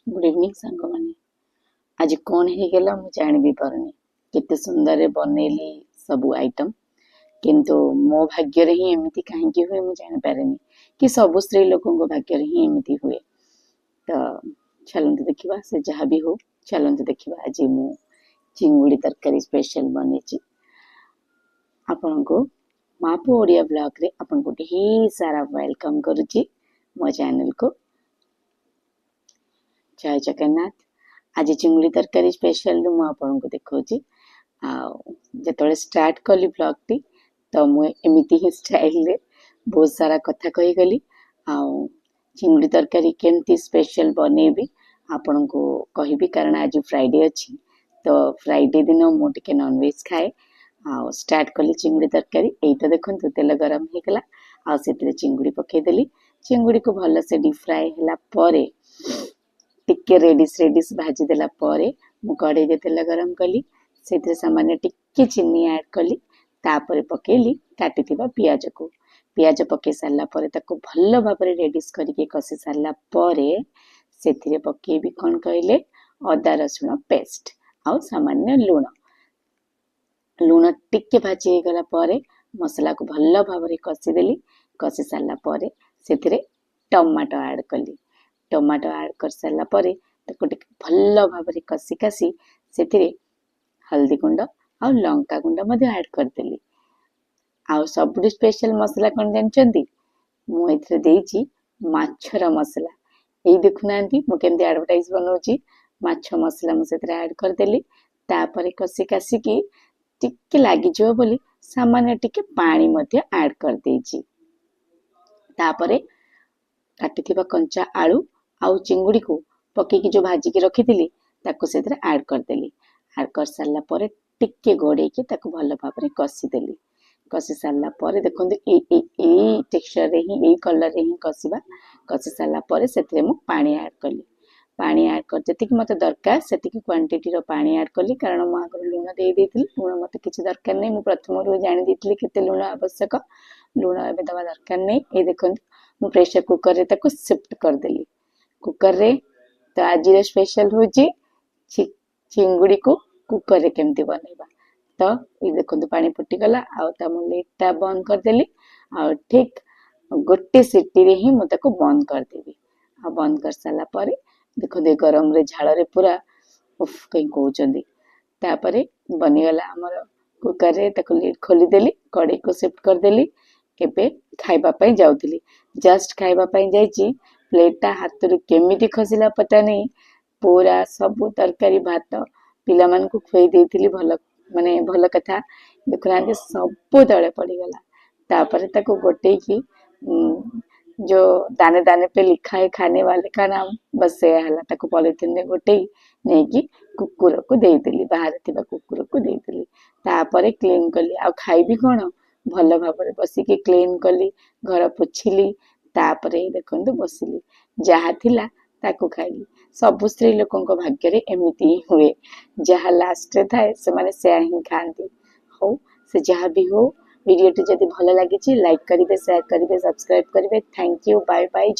Good evening सांग माने। आज कौन हो गला मु जान भी पारनी। केते सुंदर बनैली सब आइटम, किंतु मो भाग्य रे ही एमिति काहे हुए मु जान पारेनी कि सब स्त्री लोकों को भाग्य रे ही एमिति हुए। तो चलंतु देखिबा से जहाँ भी हो, चलंतु देखिबा आज मु चिंगुड़ी तरकारी स्पेशल बनेची आपन को मापो ओडिया ब्लॉग रे आपन को ढेर सारा वेलकम करूची मो चैनल को। जय जगन्नाथ। आज चिंगुड़ी तरकारी स्पेशल मु आपन को देखौची। जतले स्टार्ट कली ब्लॉग टी तो मु एमिति ही स्टाइल रे बहुत सारा कथा कही गली। चिंगुड़ी तरकारी केमती स्पेशल बनेबी आपन को कहबी, कारण आज फ्राइडे अच्छी तो फ्राइडे दिन मु टिके नॉन वेज खाए। स्टार्ट कली चिंगुड़ी तरकारी। एइटा देखंतु तेल गरम हे गला आ सेतिरे चिंगुड़ी पके देली। चिंगुड़ी को भल से डीप फ्राई हला परे टिके रेडिस भाजी देला परे मु कढ़ई रे तेल गरम कली। सेतिरे सामान्य टिके चीनी ऐड कली, तापरे पकेली काटिथिबा पियाज को। पियाज पके सारला परे ताको भल भाबरे रेडिस करके कसी सारला परे सेतिरे पकेबी कोन कहले अदा रसुण पेस्ट आउ सामान्य लूण। लूण टिके भाजी गला परे मसला को भल भाबरे कसी देली। कसी सारला परे सेतिरे टमाटो ऐड कली। टमाटो ऐड कर सारला परे ताको टिके भल भाबरे कसी कसी सेतिरे हल्दी गुंड आ लंका गुंड मध्य ऐड कर देली। आउ सबुठु स्पेशल मसला कोन जानचंती, मु एथरे देइची माछर मसला। एई देखुनांती मु केमती एडवर्टाइज बनौची। माछ मसला मु सेतरे ऐड कर देली। तापरे कसी कसी की टिके लागी जो बोली सामान्य टिके पानी मध्य ऐड कर देइची। तापरे काटिथिबा कंचा आलू आउ चिंगुड़ी को पकेकी जो भाजी की रखी ताको सेतरे ऐड कर देली। ऐड कर सारला परे टिके घोड़े की ताको भल भाबरे कसी देली। कसी सारला परे देखंतु ए टेक्सचर रे ही ए कलर रे ही कसीबा। कसी सारला परे सेतरे मु पानी ऐड कली। पानी ऐड कर जतिक मते दरकार सेतिक क्वांटिटी रो पानी ऐड कली, कारण मु आगर लूण दे देथिली। लूण मते किछि दरकार नै, मु प्रथम रु जानि देथिली केते लूण आवश्यक। लूण एबे दवा दरकार नै। ए देखंतु मु प्रेशर कुकर रे ताको शिफ्ट कर देली। कुकर रे तो आज रे स्पेशल होची चिंगुड़ी को कुकर रे केमती बनेबा। तो ये देखंतु पानी फुटी गला आ ता मु लेटा बंद कर देली। आ ठीक गोटे सिटी रे ही मु ताको बंद कर देबी। आ बंद कर साला परे देखो दे गरम रे झाड़ रे पूरा उफ कहीं कहउचंदी। तापरे बनी गला हमर कुकर रे ताको लिड खोली देली। कढ़ई को शिफ्ट कर देली। केबे खाइबा पई जाउतिली, जस्ट खाइबा पई जाईची प्लेटा हाथ रे केमिति खसिला पता नहीं। पूरा सब तरकारी भात पिला मान को खुई देथिली। भल माने भल कथा देखुनांती सब तळे पड़ी गला। तापरे ताको गोटे की जो दाने दाने पे लिखा है खाने वाले का नाम, बस से हला ताको पॉलिथिन रे गोटे नहीं कि कुकुर को दे देली। बाहर थिबा कुकुर को दे देली। तापरे क्लीन कली। आ खाइबी कोन भल भाबरे बसी के क्लीन कली, घर पोछिली। तापरे देखंतु बसिली, जहा थिला ताको खाइली। सब स्त्री लोकों को भाग्य रे एमिति ही हुए। जहा लास्ट रे थाए से माने से ही खांती। हो से जहा भी हो, वीडियो टी जदि भल लागिची लाइक करिवे, शेयर करिवे, सब्सक्राइब करिवे। Thank you, bye bye.